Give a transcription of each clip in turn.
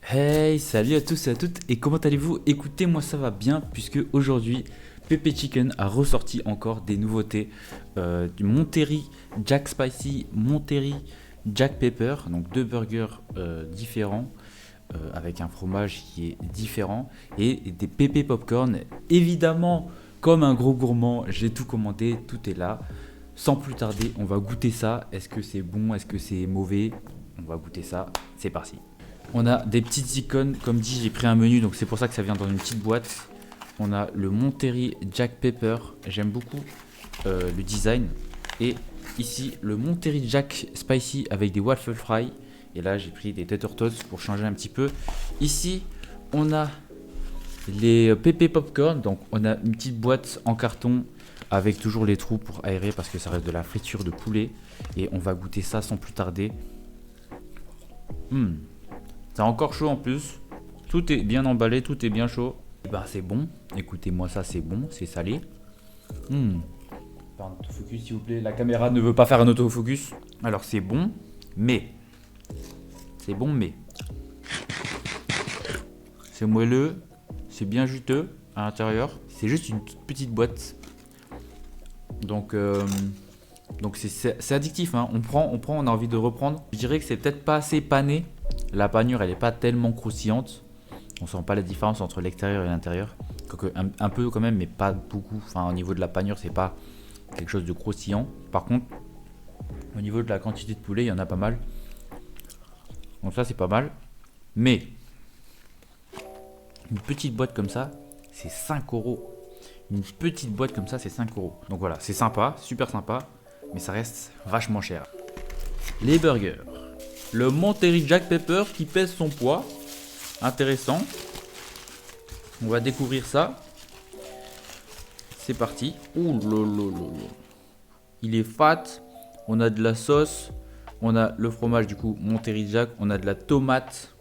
Hey, salut à tous et à toutes, et comment allez-vous? Écoutez, moi ça va bien, puisque aujourd'hui, Pepe Chicken a ressorti encore des nouveautés du Monterey Jack Spicy, Monterey Jack Pepper, donc deux burgers différents, avec un fromage qui est différent, et des Pepe Popcorn. Évidemment, comme un gros gourmand, j'ai tout commandé, tout est là. Sans plus tarder, on va goûter ça. Est-ce que c'est bon? Est-ce que c'est mauvais? On va goûter ça, c'est parti. On a des petites icônes, comme dit j'ai pris un menu donc c'est pour ça que ça vient dans une petite boîte. On a le Monterey Jack Pepper, j'aime beaucoup le design. Et ici le Monterey Jack Spicy avec des waffle fry. Et là j'ai pris des tater tots pour changer un petit peu. Ici on a les Pepe Popcorn, donc on a une petite boîte en carton avec toujours les trous pour aérer parce que ça reste de la friture de poulet. Et on va goûter ça sans plus tarder. C'est encore chaud en plus. Tout est bien emballé, tout est bien chaud. Et ben c'est bon. Écoutez-moi ça, c'est bon, c'est salé. Faire un autofocus s'il vous plaît. La caméra ne veut pas faire un autofocus. Alors c'est bon, mais c'est bon, mais c'est moelleux, c'est bien juteux à l'intérieur. C'est juste une toute petite boîte. Donc c'est addictif. Hein. On prend, on a envie de reprendre. Je dirais que c'est peut-être pas assez pané. La panure, elle est pas tellement croustillante. On sent pas la différence entre l'extérieur et l'intérieur. Un peu quand même, mais pas beaucoup. Enfin, au niveau de la panure, c'est pas quelque chose de croustillant. Par contre, au niveau de la quantité de poulet, il y en a pas mal. Donc ça, c'est pas mal. Mais une petite boîte comme ça, c'est 5 euros. Une petite boîte comme ça, c'est 5 euros. Donc voilà, c'est sympa, super sympa. Mais ça reste vachement cher. Les burgers. Le Monterey Jack Pepper qui pèse son poids. Intéressant. On va découvrir ça. C'est parti. Ouh là. Il est fat. On a de la sauce. On a le fromage du coup Monterey Jack. On a de la tomate.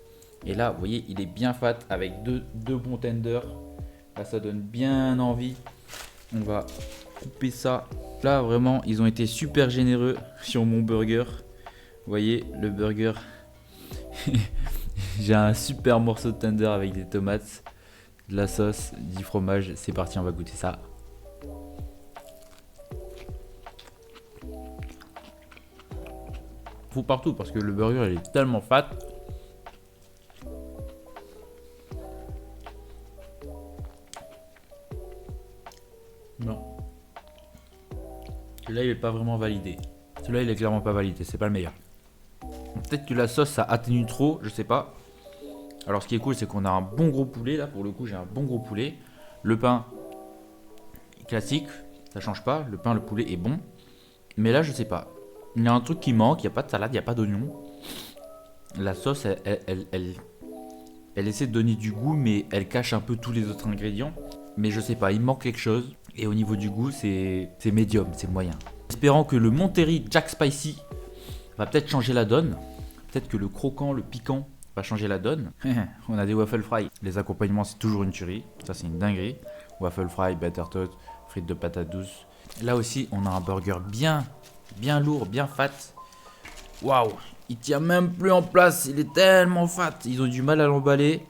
Et là, vous voyez, il est bien fat avec deux bons tenders. Là, ça donne bien envie. On va couper ça. Là, vraiment, ils ont été super généreux sur mon burger. Vous voyez, le burger. J'ai un super morceau de tender avec des tomates, de la sauce, du fromage. C'est parti, on va goûter ça. Faut partout parce que le burger il est tellement fat. Non. Celui-là il est pas vraiment validé. Celui-là il est clairement pas validé, c'est pas le meilleur. Peut-être que la sauce ça atténue trop, je sais pas. Alors ce qui est cool c'est qu'on a un bon gros poulet là, pour le coup j'ai un bon gros poulet. Le pain classique, ça change pas, le pain, le poulet est bon. Mais là je sais pas. Il y a un truc qui manque, il n'y a pas de salade, il n'y a pas d'oignon. La sauce elle essaie de donner du goût mais elle cache un peu tous les autres ingrédients. Mais je sais pas, il manque quelque chose. Et au niveau du goût c'est médium, c'est moyen. Espérant que le Monterey Jack Spicy va peut-être changer la donne. Peut-être que le croquant, le piquant va changer la donne. On a des waffle fry. Les accompagnements, c'est toujours une tuerie. Ça, c'est une dinguerie. Waffle fry, batter tot, frites de patates douces. Là aussi, on a un burger bien lourd, bien fat. Waouh, il tient même plus en place. Il est tellement fat. Ils ont du mal à l'emballer.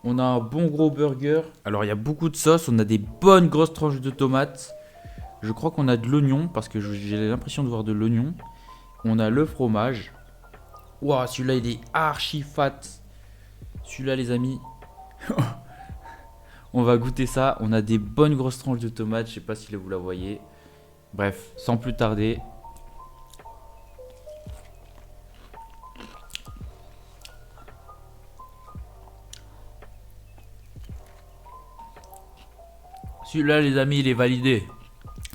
On a un bon gros burger. Alors, il y a beaucoup de sauce. On a des bonnes grosses tranches de tomates. Je crois qu'on a de l'oignon parce que j'ai l'impression de voir de l'oignon. On a le fromage. Waouh, celui-là il est archi fat. Celui-là les amis. On va goûter ça. On a des bonnes grosses tranches de tomates. Je sais pas si vous la voyez. Bref, sans plus tarder. Celui-là les amis il est validé.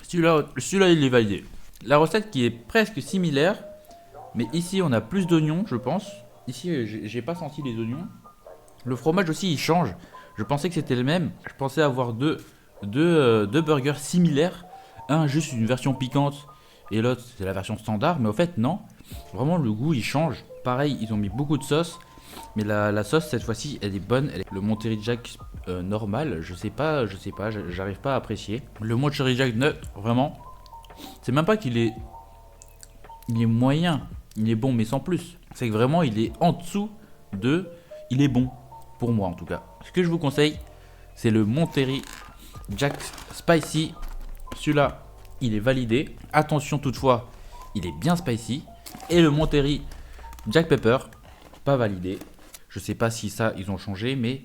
Celui-là il est validé. La recette qui est presque similaire. Mais ici on a plus d'oignons je pense. Ici j'ai pas senti les oignons. Le fromage aussi il change. Je pensais que c'était le même. Je pensais avoir deux burgers similaires. Un juste une version piquante et l'autre c'est la version standard. Mais au fait non. Vraiment le goût il change. Pareil ils ont mis beaucoup de sauce. Mais la sauce cette fois-ci elle est bonne. Le Monterey Jack normal je sais pas, j'arrive pas à apprécier. Le Monterey Jack neutre vraiment. C'est même pas qu'il est... Il est moyen. Il est bon mais sans plus. C'est que vraiment il est en dessous de il est bon, pour moi en tout cas. Ce que je vous conseille, c'est le Monterey Jack Spicy. Celui-là, il est validé. Attention toutefois, il est bien spicy. Et le Monterey Jack Pepper, pas validé. Je sais pas si ça, ils ont changé, mais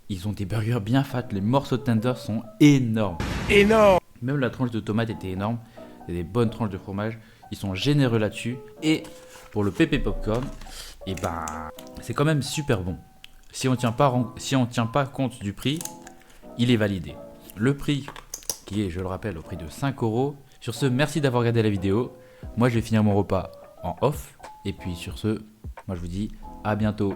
ils ont des burgers bien fat. Les morceaux de tender sont énormes. Énorme. Même la tranche de tomate était énorme. Il y a des bonnes tranches de fromage. Ils sont généreux là-dessus. Et pour le pépé popcorn, et ben, c'est quand même super bon. Si on tient pas compte du prix, il est validé. Le prix, qui est, je le rappelle, au prix de 5 €. Sur ce, merci d'avoir regardé la vidéo. Moi, je vais finir mon repas en off. Et puis sur ce, moi je vous dis à bientôt.